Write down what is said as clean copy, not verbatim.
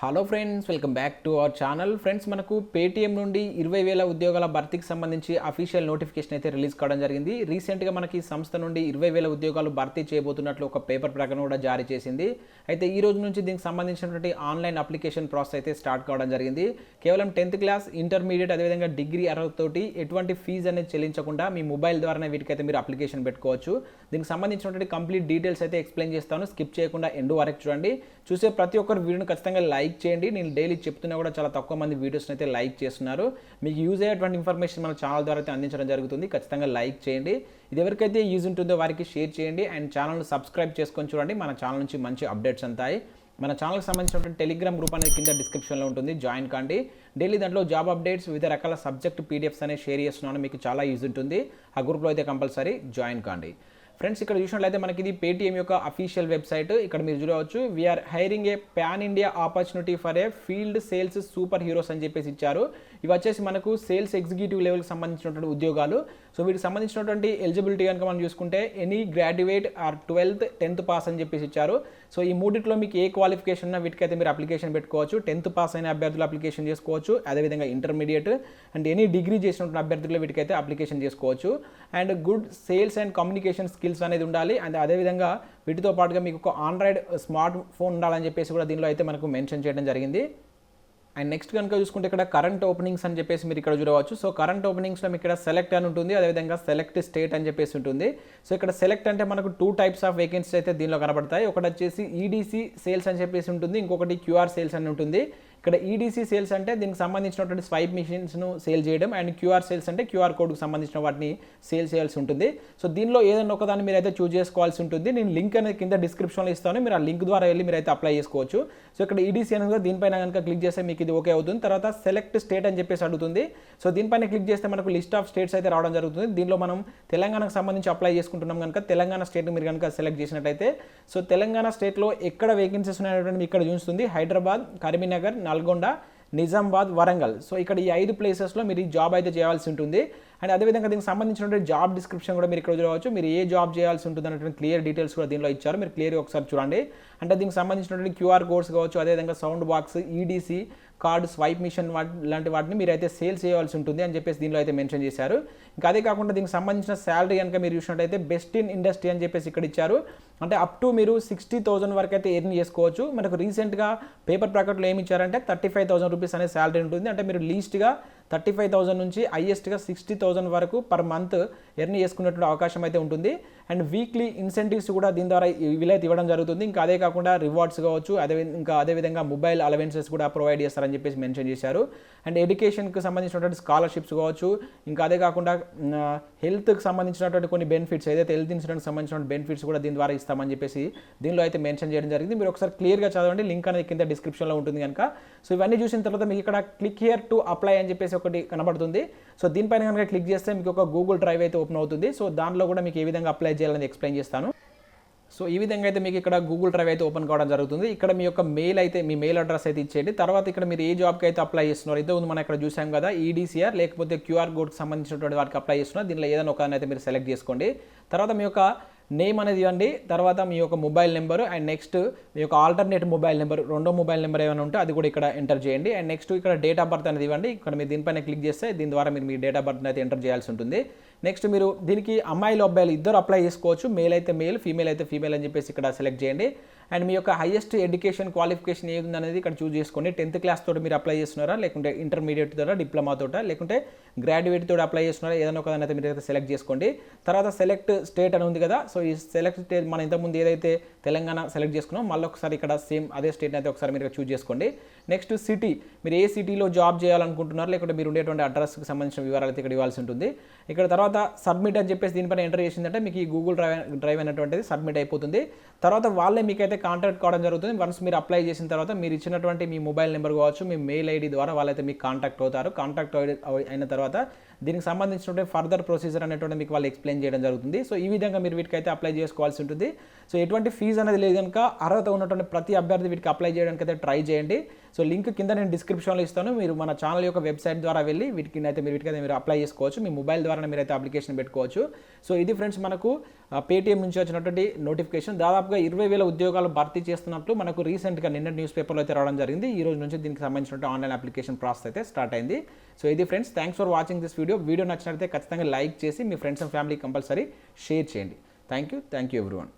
Hello friends, welcome back to our channel. Friends, మనకు Paytm నుండి 20,000 ఉద్యోగాల భర్తీకి సంబంధించి అఫీషియల్ నోటిఫికేషన్ అయితే రిలీజ్ కావడం జరిగింది. రీసెంట్గా మనకి సంస్థ నుండి 20,000 ఉద్యోగాలు భర్తీ చేయబోతున్నట్లు ఒక పేపర్ ప్రకటన కూడా జారీ చేసింది. అయితే ఈ రోజు నుంచి దీనికి సంబంధించినటువంటి ఆన్లైన్ అప్లికేషన్ ప్రాసెస్ అయితే స్టార్ట్ కావడం జరిగింది. కేవలం 10th క్లాస్, ఇంటర్మీడియట్, అదేవిధంగా డిగ్రీ అర్హతతోటి ఎటువంటి ఫీజు అనేది చెల్లించకుండా మీ మొబైల్ ద్వారానే వీటికైతే మీరు అప్లికేషన్ పెట్టుకోవచ్చు. దీనికి సంబంధించినటువంటి కంప్లీట్ డీటెయిల్స్ అయితే ఎక్స్ప్లెయిన్ చేస్తాను. స్కిప్ చేయకుండా ఎండ్ వరకు చూడండి. చూసే ప్రతి ఒక్కరు వీడియోని ఖచ్చితంగా లైక్ చేయండి. నేను డైలీ చెప్తున్నా కూడా చాలా తక్కువ మంది వీడియోస్ని అయితే లైక్ చేస్తున్నారు. మీకు యూజ్ అయ్యేటువంటి ఇన్ఫర్మేషన్ మన ఛానల్ ద్వారా అయితే అందించడం జరుగుతుంది. ఖచ్చితంగా లైక్ చేయండి. ఇది ఎవరికైతే యూజ్ ఉంటుందో వారికి షేర్ చేయండి అండ్ ఛానల్ని సబ్స్క్రైబ్ చేసుకొని చూడండి. మన ఛానల్ నుంచి మంచి అప్డేట్స్ ఉంటాయి. మన ఛానల్కి సంబంధించినటువంటి టెలిగ్రామ్ గ్రూప్ అనేది కింద డిస్క్రిప్షన్లో ఉంటుంది, జాయిన్ కాండి. డైలీ దాంట్లో జాబ్ అప్డేట్స్, వివిధ రకాల సబ్జెక్ట్ పీడిఎఫ్స్ అనేది షేర్ చేస్తున్నాను. మీకు చాలా యూజ్ ఉంటుంది. ఆ గ్రూప్లో అయితే కంపల్సరీ జాయిన్ కాండి. ఫ్రెండ్స్, ఇక్కడ చూసినట్లయితే మనకి ఇది పేటీఎం యొక్క అఫీషియల్ వెబ్సైట్. ఇక్కడ మీరు చూడవచ్చు, we're hiring a pan India opportunity for a field sales superheroes అని చెప్పేసి ఇచ్చారు. ఇవి వచ్చేసి మనకు సేల్స్ ఎగ్జిక్యూటివ్ లెవెల్కి సంబంధించినటువంటి ఉద్యోగాలు. సో వీటికి సంబంధించినటువంటి ఎలిజిబిలిటీ కనుక మనం చూసుకుంటే any graduate or 12th, 10th pass అని చెప్పేసి ఇచ్చారు. సో ఈ మూడిట్లో మీకు ఏ క్వాలిఫికేషన్ ఉన్నా వీటికైతే మీరు అప్లికేషన్ పెట్టుకోవచ్చు. 10th పాస్ అయిన అభ్యర్థులు అప్లికేషన్ చేసుకోవచ్చు. అదేవిధంగా ఇంటర్మీడియట్ అండ్ ఎనీ డిగ్రీ చేసినటువంటి అభ్యర్థులు వీటికైతే అప్లికేషన్ చేసుకోవచ్చు. And good sales and communication skills అనేది ఉండాలి. అండ్ అదేవిధంగా వీటితో పాటుగా మీకు ఒక ఆండ్రాయిడ్ స్మార్ట్ ఫోన్ ఉండాలని చెప్పేసి కూడా దీనిలో అయితే మనకు మెన్షన్ చేయడం జరిగింది. అండ్ నెక్స్ట్ కనుక చూసుకుంటే ఇక్కడ కరెంట్ ఓపెనింగ్స్ అని చెప్పేసి మీరు ఇక్కడ చూడవచ్చు. సో కరెంట్ ఓపెనింగ్స్లో మీకు ఇక్కడ సెలెక్ట్ అని ఉంటుంది, అదేవిధంగా సెలెక్ట్ స్టేట్ అని చెప్పేసి ఉంటుంది. సో ఇక్కడ సెలెక్ట్ అంటే మనకు 2 types ఆఫ్ వేకెన్సీస్ అయితే దీనిలో కనబడతాయి. ఒకటి వచ్చేసి ఈడీసీ సేల్స్ అని చెప్పేసి ఉంటుంది, ఇంకొకటి క్యూఆర్ సేల్స్ అని ఉంటుంది. ఇక్కడ ఈడీసీ సేల్స్ అంటే దీనికి సంబంధించినటువంటి స్వైప్ మిషన్స్ను సేల్ చేయడం, అండ్ క్యూఆర్ సేల్స్ అంటే క్యూఆర్ కోడ్కి సంబంధించిన వాటిని సేల్ చేయాల్సి ఉంటుంది. సో దీనిలో ఏదైనా ఒకదాన్ని మీరు అయితే చూస్ చేసుకోవాల్సి ఉంటుంది. నేను లింక్ అనేది కింద డిస్క్రిప్షన్లో ఇస్తాను, మీరు ఆ లింక్ ద్వారా వెళ్ళి మీరు అయితే అప్లై చేసుకోవచ్చు. సో ఇక్కడ ఈడీసీ అనేది దీనిపైన కనుక క్లిక్ చేస్తే మీకు ఇది ఓకే అవుతుంది. తర్వాత సెలెక్ట్ స్టేట్ అని చెప్పేసి అడుగుతుంది. సో దీనిపైన క్లిక్ చేస్తే మనకు లిస్ట్ ఆఫ్ స్టేట్స్ అయితే రావడం జరుగుతుంది. దీనిలో మనం తెలంగాణకు సంబంధించి అప్లై చేసుకుంటున్నాం కనుక తెలంగాణ స్టేట్ని మీరు కనుక సెలెక్ట్ చేసినట్టయితే, సో తెలంగాణ స్టేట్లో ఎక్కడ వేకెన్సీస్ ఉన్నాయనేటువంటి ఇక్కడ చూస్తుంది. హైదరాబాద్, కరీంనగర్, నల్గొండ, నిజామాబాద్, వరంగల్. సో ఇక్కడ ఈ 5 ప్లేసెస్లో మీరు ఈ జాబ్ అయితే చేయాల్సి ఉంటుంది. అండ్ అదేవిధంగా దీనికి సంబంధించినటువంటి జాబ్ డిస్క్రిప్షన్ కూడా మీరు ఇక్కడ చూడవచ్చు. మీరు ఏ జాబ్ చేయాల్సి ఉంటుంది అనేటువంటి క్లియర్ డీటెయిల్స్ కూడా దీనిలో ఇచ్చారు. మీరు క్లియర్గా ఒకసారి చూడండి. అంటే దీనికి సంబంధించినటువంటి క్యూఆర్ కోడ్స్ కావచ్చు, అదేవిధంగా sound box, EDC card, swipe machine లాంటి వాటిని మీరు అయితే సేల్ చేయాల్సి ఉంటుంది అని చెప్పేసి దీనిలో అయితే మెన్షన్ చేశారు. ఇంకా అదే కాకుండా దీనికి సంబంధించిన శాలరీ కనుక మీరు చూసినట్టయితే బెస్ట్ ఇన్ ఇండస్ట్రీ అని చెప్పేసి ఇక్కడ ఇచ్చారు. అంటే అప్ టు మీరు 60,000 వరకు అయితే ఎర్న్ చేసుకోవచ్చు. మనకు రీసెంట్గా పేపర్ ప్రకటనలో ఏమి ఇచ్చారంటే 35,000 రూపీస్ అనే శాలరీ ఉంటుంది. అంటే మీరు లీస్ట్గా 35,000 నుంచి హైయెస్ట్గా 60,000 వరకు పర్ మంత్ ఎర్న్ చేసుకునేటువంటి అవకాశం అయితే ఉంటుంది. అండ్ వీక్లీ ఇన్సెంటివ్స్ కూడా దీని ద్వారా వీలైతే ఇవ్వడం జరుగుతుంది. ఇంకా అదే కాకుండా రివార్డ్స్ కావచ్చు, అదేవిధంగా మొబైల్ అలవెన్సెస్ కూడా ప్రొవైడ్ చేస్తారని చెప్పేసి మెన్షన్ చేశారు. అండ్ ఎడ్యుకేషన్కి సంబంధించినటువంటి స్కాలర్షిప్స్ కావచ్చు, ఇంకా అదే కాకుండా హెల్త్కి సంబంధించినటువంటి కొన్ని బెనిఫిట్స్, ఏదైతే హెల్త్ ఇన్సూరెన్స్ సంబంధించిన బెనిఫిట్స్ కూడా దీని ద్వారా ఇస్తామని చెప్పేసి దీనిలో అయితే మెన్షన్ చేయడం జరిగింది. మీరు ఒకసారి క్లియర్గా చదవండి, లింక్ అనేది కింద డిస్క్రిప్షన్లో ఉంటుంది కనుక. సో ఇవన్నీ చూసిన తర్వాత మీకు ఇక్కడ క్లిక్ హియర్ టు అప్లై అని చెప్పేసి ఒకటి కనబడుతుంది. సో దీనిపైన కనుక క్లిక్ చేస్తే మీకు ఒక గూగుల్ డ్రైవ్ అయితే ఓపెన్ అవుతుంది. సో దానిలో కూడా మీకు ఏ విధంగా అప్లై చేయాలని ఎక్స్ప్లెయిన్ చేస్తాను. సో ఈ విధంగా అయితే మీకు ఇక్కడ గూగుల్ డ్రైవ్ అయితే ఓపెన్ కావడం జరుగుతుంది. ఇక్కడ మీ యొక్క మీ మెయిల్ అడ్రస్ అయితే ఇచ్చేయండి. తర్వాత ఇక్కడ మీరు ఏ జాబ్కి అయితే అప్లై చేస్తున్నారు, ఇదే మనం ఇక్కడ చూసాం కదా, ఈడీసీఆర్ లేకపోతే క్యూఆర్ కోడ్కి సంబంధించినటువంటి వాటికి అప్లై చేస్తున్నారు. దీనిలో ఏదైనా ఒకదాన్ని అయితే మీరు సెలెక్ట్ చేసుకోండి. తర్వాత మీ యొక్క నేమ్ అనేది ఇవ్వండి. తర్వాత మీ యొక్క మొబైల్ నెంబరు అండ్ నెక్స్ట్ మీ యొక్క ఆల్టర్నేట్ మొబైల్ నెంబర్, రెండో మొబైల్ నెంబర్ ఏమైనా ఉంటే అది కూడా ఇక్కడ ఎంటర్ చేయండి. అండ్ నెక్స్ట్ ఇక్కడ డేట్ ఆఫ్ బర్త్ అనేది ఇవ్వండి. ఇక్కడ మీరు దీనిపైన క్లిక్ చేస్తే దీని ద్వారా మీరు మీ డేట్ ఆఫ్ బర్త్ అయితే ఎంటర్ చేయాల్సి ఉంటుంది. నెక్స్ట్ మీరు దీనికి అమ్మాయిలు అబ్బాయిలు ఇద్దరు అప్లై చేసుకోవచ్చు. మేల్ అయితే మేల్, ఫీమేల్ అయితే ఫీమేల్ అని చెప్పేసి ఇక్కడ సెలెక్ట్ చేయండి. అండ్ మీ యొక్క హైయెస్ట్ ఎడ్యుకేషన్ క్వాలిఫికేషన్ ఏది అనేది ఇక్కడ చూస్ చేసుకోండి. 10th క్లాస్ తోటి మీరు అప్లై చేస్తున్నారా, లేకుంటే ఇంటర్మీడియట్ తోట, డిప్లొమా తోట, లేకుంటే గ్రాడ్యుయేట్ తోటి అప్లై చేస్తున్నారా, ఏదైనా ఒకదాన్ని అయితే మీరు అయితే సెలెక్ట్ చేసుకోండి. తర్వాత సెలెక్ట్ స్టేట్ అని ఉంది కదా, సో ఈ సెలెక్ట్ స్టేట్ మనం ఇంతకుముందు ఏదైతే తెలంగాణ సెలెక్ట్ చేసుకున్నాం, మళ్ళీ ఒకసారి ఇక్కడ సేమ్ అదే స్టేట్ని అయితే ఒకసారి మీరు చూస్ చేసుకోండి. నెక్స్ట్ సిటీ, మీరు ఏ సిటీలో జాబ్ చేయాలనుకుంటున్నారు, లేకుంటే మీరు ఉండేటువంటి అడ్రస్కి సంబంధించిన వివరాలు అయితే ఇక్కడ ఇవ్వాల్సి ఉంటుంది. ఇక్కడ తర్వాత సబ్మిట్ అని చెప్పేసి దీనిపైన ఎంటర్ చేసిందంటే మీకు ఈ గూగుల్ డ్రైవ్ అనేటువంటిది సబ్మిట్ అయిపోతుంది. తర్వాత వాళ్ళే మీకైతే కాంటాక్ట్ కావడం జరుగుతుంది. వన్స్ మీరు అప్లై చేసిన తర్వాత మీరు ఇచ్చినటువంటి మీ మొబైల్ నెంబర్ కావచ్చు, మీ మెయిల్ ఐడి ద్వారా వాళ్ళైతే మీకు కాంటాక్ట్ అవుతారు. కాంటాక్ట్ అయిన తర్వాత దీనికి సంబంధించినటువంటి ఫర్దర్ ప్రొసీజర్ అనేటువంటి మీకు వాళ్ళు ఎక్స్ప్లెయిన్ చేయడం జరుగుతుంది. సో ఈ విధంగా మీరు వీటికైతే అప్లై చేసుకోవాల్సి ఉంటుంది. సో ఎటువంటి ఫీజు అనేది లేదు కనుక అర్హత ఉన్నటువంటి ప్రతి అభ్యర్థి వీటికి అప్లై చేయడానికి అయితే ట్రై చేయండి. సో లింక్ కింద నేను డిస్క్రిప్షన్లో ఇస్తాను. మీరు మన ఛానల్ యొక్క వెబ్సైట్ ద్వారా వెళ్ళి వీటికైతే మీరు అప్లై చేసుకోవచ్చు. మీ మొబైల్ ద్వారా మీరైతే అప్లికేషన్ పెట్టుకోవచ్చు. సో ఇది ఫ్రెండ్స్ మనకు పేటీఎం నుంచి వచ్చినటువంటి నోటిఫికేషన్. దాదాపుగా 20,000 ఉద్యోగాలు భర్తీ చేస్తున్నట్లు మనకు రీసెంట్గా నిన్న న్యూస్ పేపర్లో అయితే రావడం జరిగింది. ఈ రోజు నుంచి దీనికి సంబంధించిన ఆన్లైన్ అప్లికేషన్ ప్రాసెస్ అయితే స్టార్ట్ అయింది. సో ఇది friends, thanks for watching this video నచ్చినట్లయితే ఖచ్చితంగా లైక్ చేసి మీ friends and family compulsory share చేయండి. Thank you everyone.